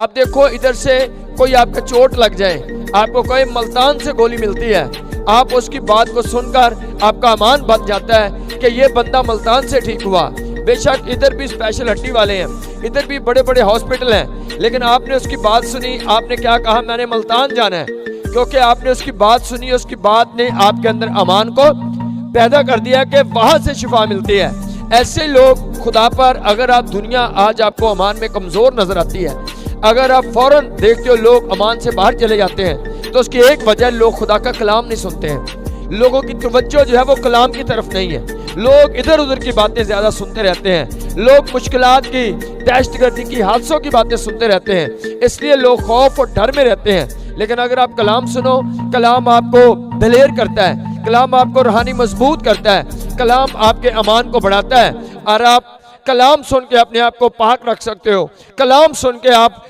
अब देखो इधर से कोई आपका चोट लग जाए, आपको कोई मुल्तान से गोली मिलती है, आप उसकी बात को सुनकर आपका ईमान बन जाता है कि ये बंदा मुल्तान से ठीक हुआ। बेशक इधर भी स्पेशल हड्डी वाले हैं, इधर भी बड़े बड़े हॉस्पिटल हैं, लेकिन आपने उसकी बात सुनी, आपने क्या कहा, मैंने मुल्तान जाना है, क्योंकि आपने उसकी बात सुनी, उसकी बात ने आपके अंदर ईमान को पैदा कर दिया कि वहां से शिफा मिलती है। ऐसे लोग खुदा पर, अगर आप दुनिया आज आपको ईमान में कमजोर नजर आती है, अगर आप फौरन देखते हो लोग अमान से बाहर चले जाते हैं, तो उसकी एक वजह लोग खुदा का कलाम नहीं सुनते हैं। लोगों की तवज्जो जो है वो कलाम की तरफ नहीं है, लोग इधर उधर की बातें ज्यादा सुनते रहते हैं, लोग मुश्किलात की, दहशतगर्दी की, हादसों की बातें सुनते रहते हैं, इसलिए लोग खौफ और डर में रहते हैं। लेकिन अगर आप कलाम सुनो, कलाम आपको दिलेर करता है, कलाम आपको रूहानी मजबूत करता है, कलाम आपके ईमान को बढ़ाता है, और आप कलाम सुन के अपने आप को पाक रख सकते हो। कलाम सुन के आप